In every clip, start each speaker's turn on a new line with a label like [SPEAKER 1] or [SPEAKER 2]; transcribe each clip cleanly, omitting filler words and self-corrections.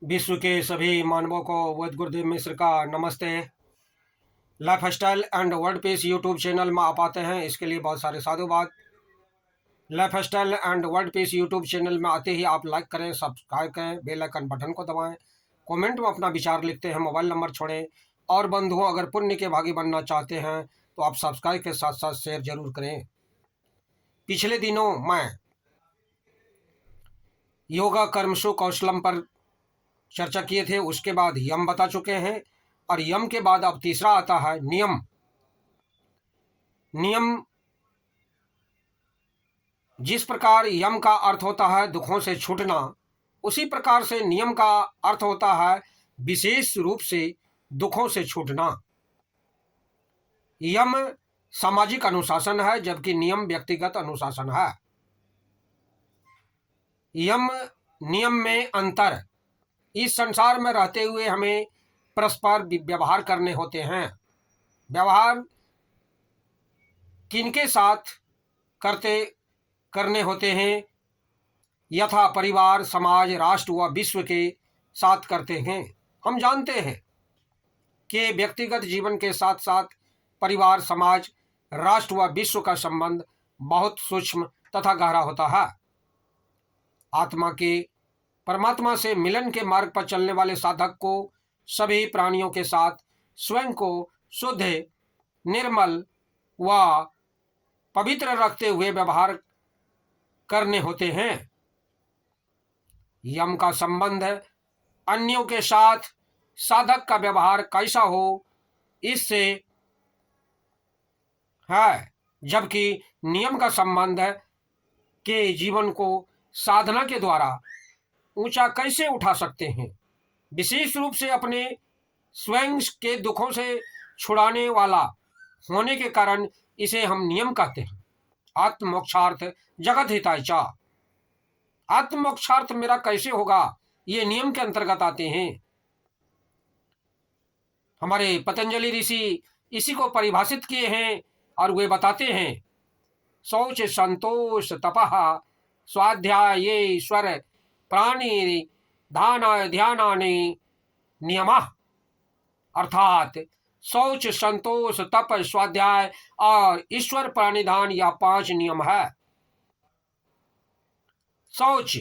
[SPEAKER 1] विश्व के सभी मानवों को वैद्य गुरुदेव मिश्र का नमस्ते। Life style and world peace YouTube channel में आप आते हैं, इसके लिए बहुत सारे साधुवाद। Life style and world peace YouTube channel में आते ही आप लाइक करें, सब्सक्राइब करें, बेल आइकन बटन को दबाएं, कमेंट में अपना विचार लिखते हैं, मोबाइल नंबर छोड़ें। और बंधुओं, अगर पुण्य के भागी बनना चाहते हैं तो आप सब्सक्राइब के साथ साथ शेयर जरूर करें। पिछले दिनों मैं योगा कर्मसु कौशलम पर चर्चा किए थे, उसके बाद यम बता चुके हैं और यम के बाद अब तीसरा आता है नियम। नियम जिस प्रकार यम का अर्थ होता है दुखों से छूटना, उसी प्रकार से नियम का अर्थ होता है विशेष रूप से दुखों से छूटना। यम सामाजिक अनुशासन है, जबकि नियम व्यक्तिगत अनुशासन है। यम नियम में अंतर, इस संसार में रहते हुए हमें परस्पर व्यवहार करने होते हैं। व्यवहार किनके साथ करने होते हैं? यथा परिवार, समाज, राष्ट्र व विश्व के साथ करते हैं। हम जानते हैं कि व्यक्तिगत जीवन के साथ साथ परिवार, समाज, राष्ट्र व विश्व का संबंध बहुत सूक्ष्म तथा गहरा होता है। आत्मा के परमात्मा से मिलन के मार्ग पर चलने वाले साधक को सभी प्राणियों के साथ स्वयं को शुद्ध, निर्मल व पवित्र रखते हुए व्यवहार करने होते हैं। यम का संबंध अन्यों के साथ साधक का व्यवहार कैसा हो, इससे है, जबकि नियम का संबंध के जीवन को साधना के द्वारा ऊंचा कैसे उठा सकते हैं। विशेष रूप से अपने स्वयं के दुखों से छुड़ाने वाला होने के कारण इसे हम नियम कहते हैं। आत्मोक्षार्थ जगत हिताय च, आत्मोक्षार्थ मेरा कैसे होगा, ये नियम के अंतर्गत आते हैं। हमारे पतंजलि ऋषि इसी को परिभाषित किए हैं और वे बताते हैं, शौच, संतोष, तपः, स्वाध्याय, ईश्वर, प्राणी, दान, ध्यानानि नियमः। अर्थात शौच, संतोष, तप, स्वाध्याय और ईश्वर प्राणिधान, यह 5 नियम है। शौच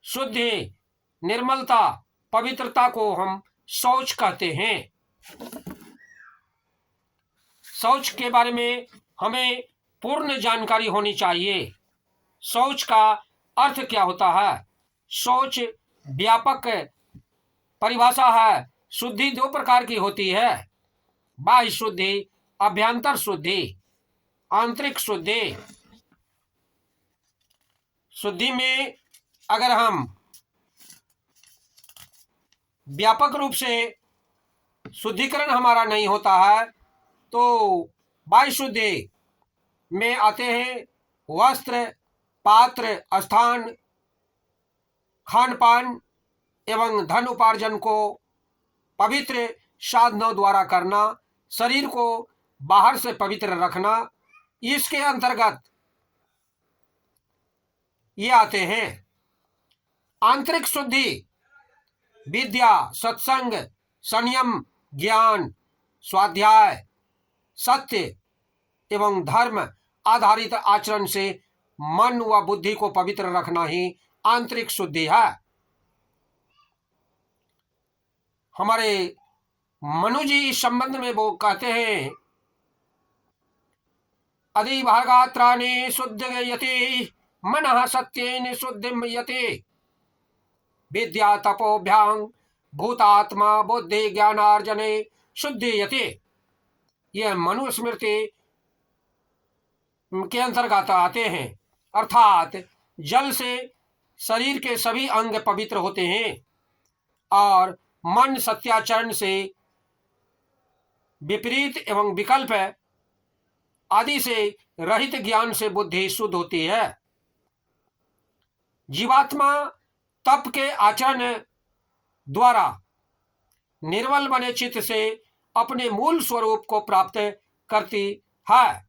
[SPEAKER 1] शुद्धि, निर्मलता, पवित्रता को हम शौच कहते हैं। शौच के बारे में हमें पूर्ण जानकारी होनी चाहिए। शौच का अर्थ क्या होता है? शौच व्यापक परिभाषा है। शुद्धि 2 प्रकार की होती है, बाह्य शुद्धि, अभ्यंतर शुद्धि, आंतरिक शुद्धि। शुद्धि में अगर हम व्यापक रूप से शुद्धिकरण हमारा नहीं होता है तो बाह्य शुद्धि में आते हैं वस्त्र, पात्र, स्थान, खान पान एवं धन उपार्जन को पवित्र साधनों द्वारा करना, शरीर को बाहर से पवित्र रखना, इसके अंतर्गत ये आते हैं। आंतरिक शुद्धि विद्या, सत्संग, संयम, ज्ञान, स्वाध्याय, सत्य एवं धर्म आधारित आचरण से मन व बुद्धि को पवित्र रखना ही आंतरिक शुद्धि है। हमारे मनु जी इस संबंध में वो कहते हैं, अधिभागात्राणि शुद्धयति मनः सत्येन शुद्धिमयते, विद्या तपोभ्यां भूतात्मा बुद्धि ज्ञानार्जने शुद्धीयते। यह मनुस्मृति के अंतर्गत आते हैं। अर्थात जल से शरीर के सभी अंग पवित्र होते हैं और मन सत्याचरण से विपरीत एवं विकल्प आदि से रहित ज्ञान से बुद्धि शुद्ध होती है। जीवात्मा तप के आचरण द्वारा निर्मल बने चित्त से अपने मूल स्वरूप को प्राप्त करती है।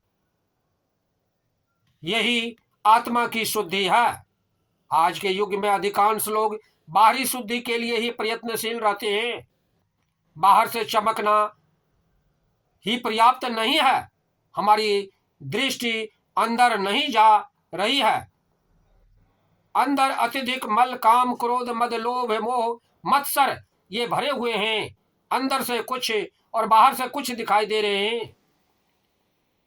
[SPEAKER 1] यही आत्मा की शुद्धि है। आज के युग में अधिकांश लोग बाहरी शुद्धि के लिए ही प्रयत्नशील रहते हैं। बाहर से चमकना ही पर्याप्त नहीं है। हमारी दृष्टि अंदर नहीं जा रही है। अंदर अत्यधिक मल, काम, क्रोध, मद, लोभ, मोह, मत्सर ये भरे हुए हैं। अंदर से कुछ और बाहर से कुछ दिखाई दे रहे हैं।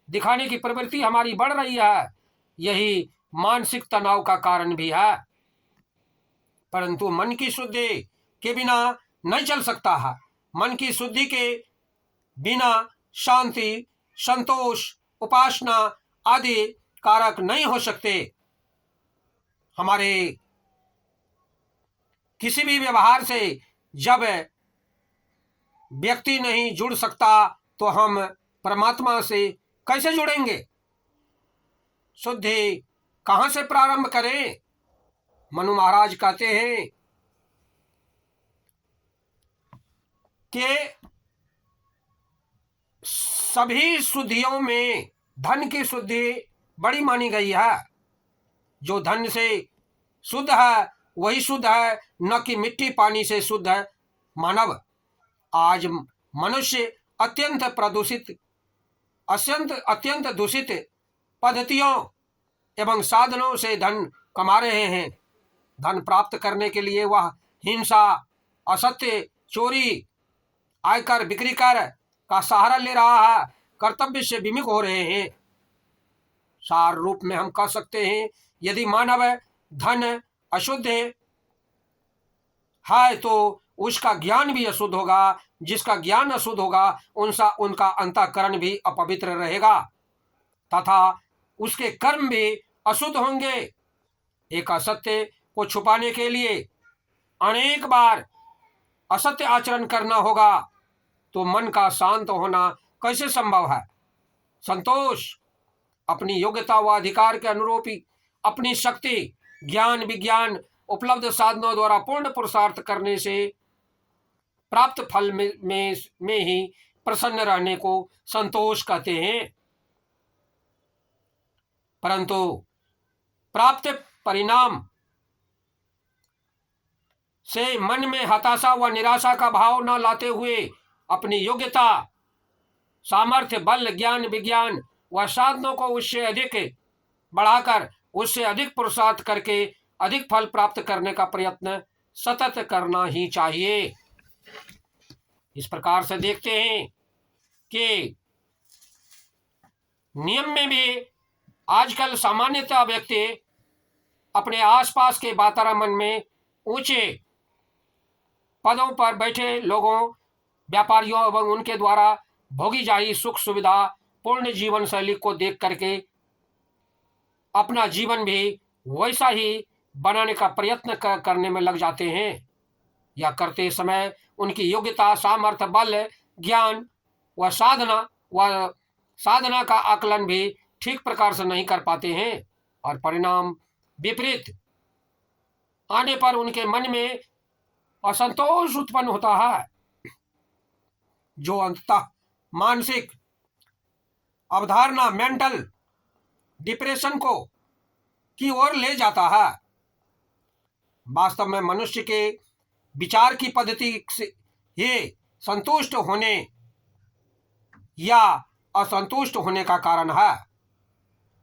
[SPEAKER 1] दिखाने की प्रवृत्ति हमारी बढ़ रही है। यही मानसिक तनाव का कारण भी है। परंतु मन की शुद्धि के बिना नहीं चल सकता है। मन की शुद्धि के बिना शांति, संतोष, उपासना आदि कारक नहीं हो सकते। हमारे किसी भी व्यवहार से जब व्यक्ति नहीं जुड़ सकता तो हम परमात्मा से कैसे जुड़ेंगे? शुद्धि कहाँ से प्रारंभ करें? मनु महाराज कहते हैं कि सभी शुद्धियों में धन की शुद्धि बड़ी मानी गई है। जो धन से शुद्ध है वही शुद्ध है, न कि मिट्टी पानी से शुद्ध है। मानव आज मनुष्य अत्यंत दूषित पद्धतियों एवं साधनों से धन कमा रहे हैं। धन प्राप्त करने के लिए वह हिंसा, असत्य, चोरी, आयकर बिक्री कर का सहारा ले रहा है। कर्तव्य से विमुख हो रहे हैं। सार रूप में हम कह सकते हैं, यदि मानव धन अशुद्ध है तो उसका ज्ञान भी अशुद्ध होगा। जिसका ज्ञान अशुद्ध होगा उनका अंतःकरण भी अपवित्र रहेगा तथा उसके कर्म भी अशुद्ध होंगे। एक असत्य को छुपाने के लिए अनेक बार असत्य आचरण करना होगा तो मन का शांत होना कैसे संभव है? संतोष अपनी योग्यता व अधिकार के अनुरूप ही अपनी शक्ति, ज्ञान, विज्ञान, उपलब्ध साधनों द्वारा पूर्ण पुरुषार्थ करने से प्राप्त फल में ही प्रसन्न रहने को संतोष कहते हैं। परंतु प्राप्त परिणाम से मन में हताशा व निराशा का भाव न लाते हुए अपनी योग्यता, सामर्थ्य, बल, ज्ञान, विज्ञान व साधनों को उससे अधिक बढ़ाकर उससे अधिक पुरुषार्थ करके अधिक फल प्राप्त करने का प्रयत्न सतत करना ही चाहिए। इस प्रकार से देखते हैं कि नियम में भी आजकल सामान्यतः व्यक्ति अपने आसपास के वातावरण में ऊंचे पदों पर बैठे लोगों, व्यापारियों एवं उनके द्वारा भोगी जाई सुख सुविधा पूर्ण जीवन शैली को देख करके अपना जीवन भी वैसा ही बनाने का प्रयत्न करने में लग जाते हैं। यह करते समय उनकी योग्यता, सामर्थ्य, बल, ज्ञान व साधना का आकलन भी ठीक प्रकार से नहीं कर पाते हैं और परिणाम विपरीत आने पर उनके मन में असंतोष उत्पन्न होता है, जो अंततः मानसिक अवधारणा, मेंटल डिप्रेशन की ओर ले जाता है। वास्तव में मनुष्य के विचार की पद्धति से ये संतुष्ट होने या असंतुष्ट होने का कारण है।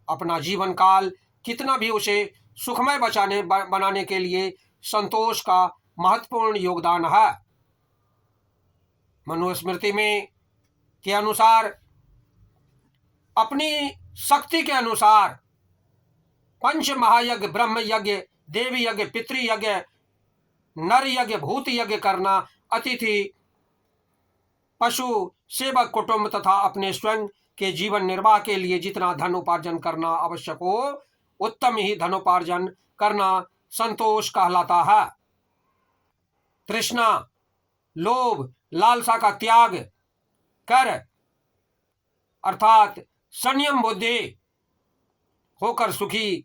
[SPEAKER 1] अपना जीवन काल कितना भी उसे सुखमय बनाने के लिए संतोष का महत्वपूर्ण योगदान है। मनुस्मृति में के अनुसार अपनी शक्ति के अनुसार पंच महायज्ञ, ब्रह्म यज्ञ, देवी यज्ञ, पितृयज्ञ, नर यज्ञ, भूत यज्ञ करना, अतिथि, पशु, सेवक, कुटुंब तथा अपने स्वयं के जीवन निर्वाह के लिए जितना धन उपार्जन करना आवश्यक हो उत्तम ही धनोपार्जन करना संतोष कहलाता है। तृष्णा, लोभ, लालसा का त्याग कर अर्थात संयम बुद्धि होकर सुखी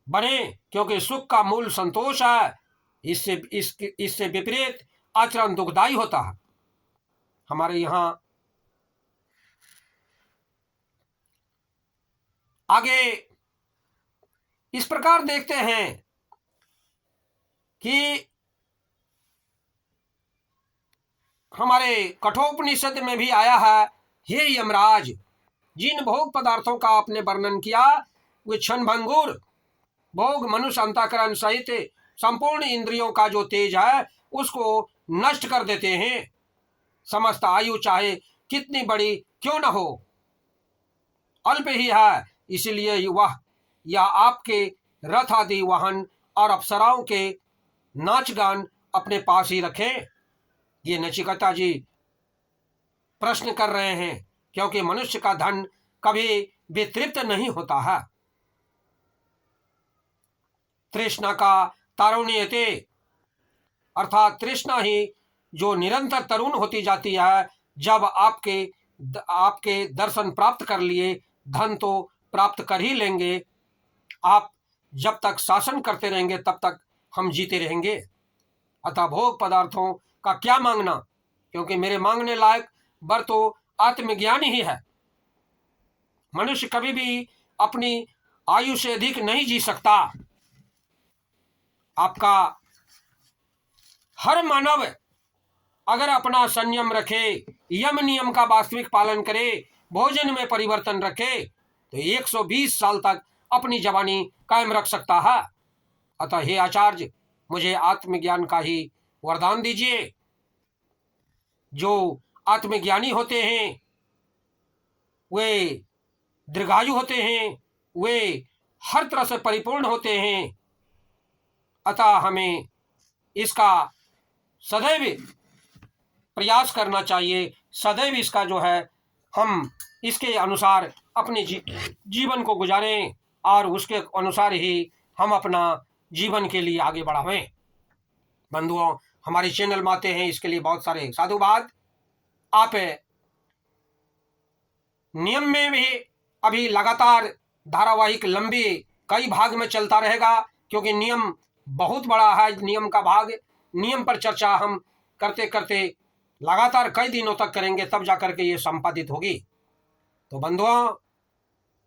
[SPEAKER 1] बने, क्योंकि सुख का मूल संतोष है। इससे विपरीत आचरण दुखदायी होता है। हमारे यहाँ आगे इस प्रकार देखते हैं कि हमारे कठोपनिषद में भी आया है, हे यमराज, जिन भोग पदार्थों का आपने वर्णन किया वे क्षणभंगुर भोग मनुष्य अंतःकरण सहित संपूर्ण इंद्रियों का जो तेज है उसको नष्ट कर देते हैं। समस्त आयु चाहे कितनी बड़ी क्यों न हो अल्प ही है, इसलिए वह या आपके रथ आदि वाहन और अप्सराओं के नाच गान अपने पास ही रखें। ये नचिकेता जी प्रश्न कर रहे हैं, क्योंकि मनुष्य का धन कभी भी तृप्त नहीं होता है। तृष्णा का तारुण्यते अर्थात तृष्णा ही जो निरंतर तरुण होती जाती है। जब आपके दर्शन प्राप्त कर लिए, धन तो प्राप्त कर ही लेंगे। आप जब तक शासन करते रहेंगे तब तक हम जीते रहेंगे। अतः भोग पदार्थों का क्या मांगना, क्योंकि मेरे मांगने लायक वर तो आत्मज्ञान ही है। मनुष्य कभी भी अपनी आयु से अधिक नहीं जी सकता। आपका हर मानव अगर अपना संयम रखे, यम नियम का वास्तविक पालन करे, भोजन में परिवर्तन रखे, तो 120 साल तक अपनी जवानी कायम रख सकता है। अतः हे आचार्य, मुझे आत्मज्ञान का ही वरदान दीजिए। जो आत्मज्ञानी होते हैं वे दीर्घायु होते हैं, वे हर तरह से परिपूर्ण होते हैं। अतः हमें इसका सदैव प्रयास करना चाहिए, सदैव इसका जो है हम इसके अनुसार अपने जीवन को गुजारें और उसके अनुसार ही हम अपना जीवन के लिए आगे बढ़ावें। बंधुओं, हमारे चैनल में आते हैं इसके लिए बहुत सारे साधुवाद। आप नियम में भी अभी लगातार धारावाहिक लंबी कई भाग में चलता रहेगा, क्योंकि नियम बहुत बड़ा है। नियम का भाग, नियम पर चर्चा हम करते करते लगातार कई दिनों तक करेंगे, तब जाकर के ये संपादित होगी। तो बंधुओं,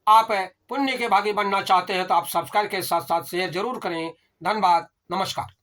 [SPEAKER 1] आप पुण्य के भागी बनना चाहते हैं तो आप सब्सक्राइब के साथ साथ शेयर जरूर करें। धन्यवाद, नमस्कार।